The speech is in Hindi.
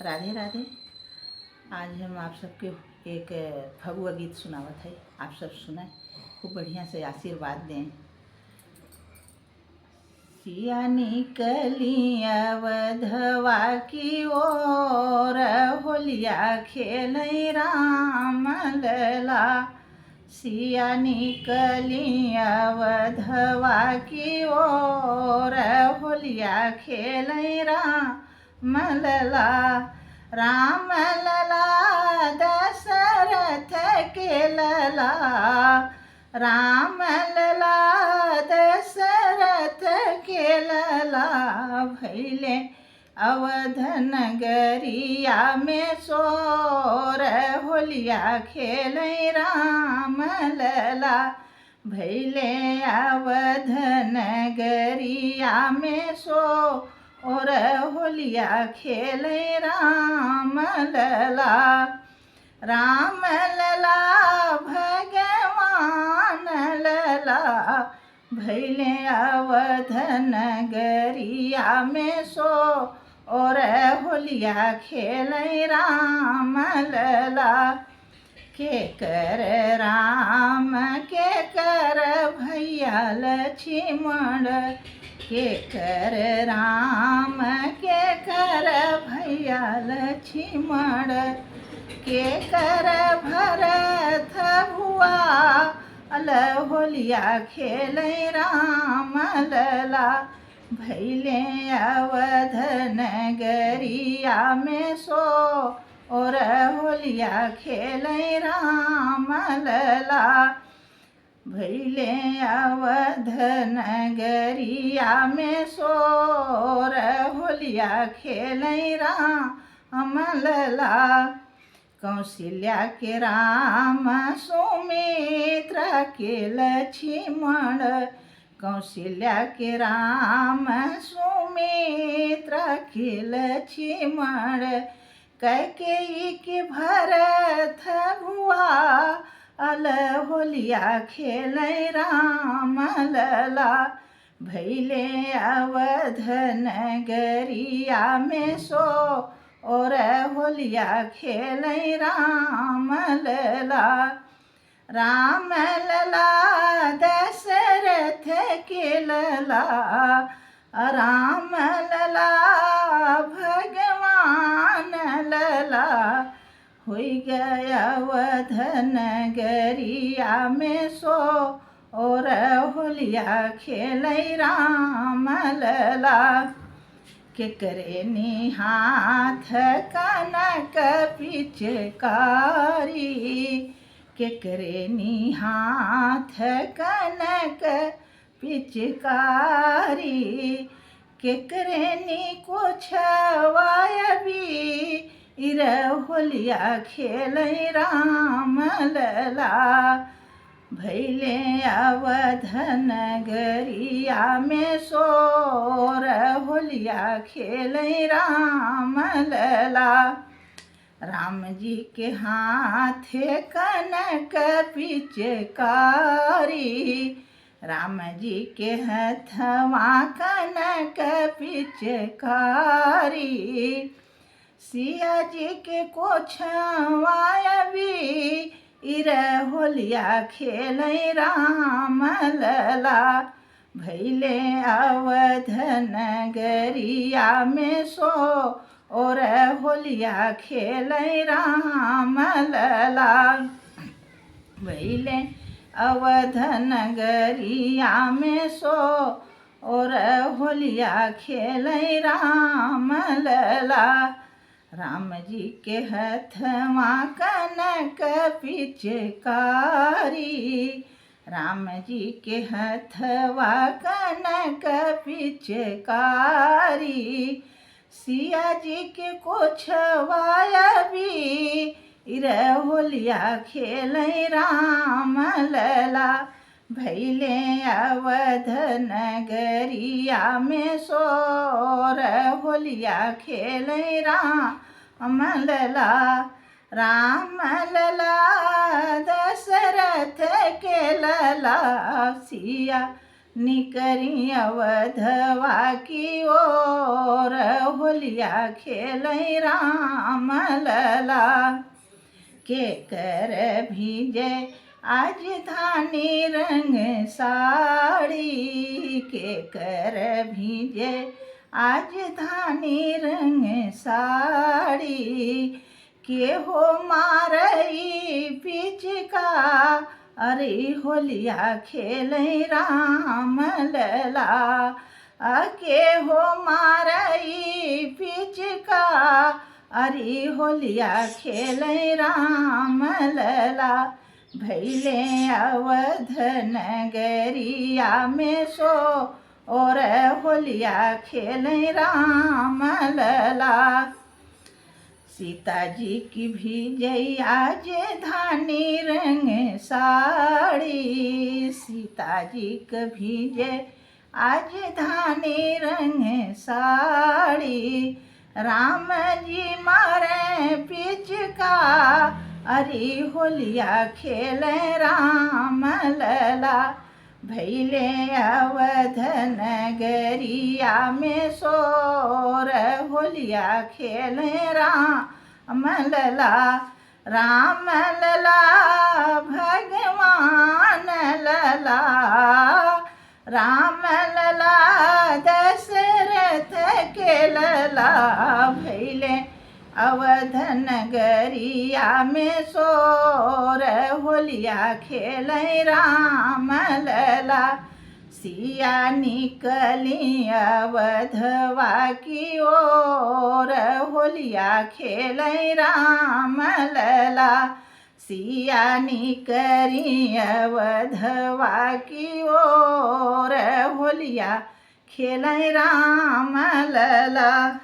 राधे राधे। आज हम आप सबके एक फगुआ गीत सुनावत है। आप सब सुनाए, खूब बढ़िया से आशीर्वाद दें। सिया निकली अवधवा की ओर, होलिया खेल राम लला। सिया निकली अवधवा की ओर, होलिया खेल राम लला। राम लला दशरथ के लला, राम लला दशरथ के लला। भैले अवध नगरिया में सोर, होलिया खेल राम लला। भैले अवध नगरिया में और होलिया खेल राम लला। राम लला भगवान लला, भैले अवध नगरिया में और होलिया खेल राम लला। के कर राम के कर भैया लक्ष्मण, के कर राम के कर भैया लक्ष्मण। के कर भरत भुआ अल, होलिया खेल राम लला। भैले अवध नगरिया में और होलिया खेल राम लला। भैले अवध नगरिया में सोर, होलिया खेल राम लला। कौशल्या के राम सुमित्रा के लक्ष्मण, कौशल्या के राम सुमित्रा के लक्ष्मण। कैकेयी के भरत भुआ अल, होलिया खेल राम लला। भैले अवध नगरिया में और होलिया खेल राम लला। राम लला दशरथ के लला, राम लला भगवान लला। हुई गया अवध नगरिया में और होलिया खेल राम लला। के करे हाथ कनक पिचकारी, के करे हाथ कनक पिचकारी। के करे कुछ वायबी इर, होलिया खेल राम लला। भैले अवध नगरिया में सोर, होलिया खेल राम लला। राम जी के हाथे कनक पिचकारी, राम जी के हथवा कनक पिचकारी। सिया जी के कोछवा भी इर, होलिया खेल राम लला। भैले अवध नगरिया में और होलिया खेल राम लला। भैले अवध नगरिया में और होलिया खेल राम लला। राम जी के हथवा कनक पिचकारी, राम जी के हथवा कनक पिचकारी। सिया जी के कोछवाया भी इर, होलिया खेल राम लला। भैले अवध नगरिया में सोर, होलिया खेल राम लला। राम लला दशरथ के लला, सिया निकरी अवधवा की ओर होलिया खेलै राम लला। के कर भीजे आज धानी रंग साड़ी, के कर भीजे आज धानी रंग साड़ी। के हो मारई पिचका अरे होलिया खेलै राम लला। के हो मारई पिचका अरे होलिया खेलै राम लला। भैले अवध नगरिया में सो और होलिया खेलै राम लला। सीता जी की भीजई आज धानी रंग साड़ी, सीता जी की भीजे आज धानी रंग साड़ी। राम जी मारे पिचका अरे होलिया खेलै राम लला। भैले अवध नगरिया में सोर होलिया खेलै राम लला। राम लला भगवान लला, राम लला दशरथ के लला। भैले अवध नगरिया में सोर होलिया खेलै राम लला। सिया निकली अवधवा की ओर होलिया खेलै राम लला। सिया निकली अवधवा की ओर होलिया खेलै राम लला।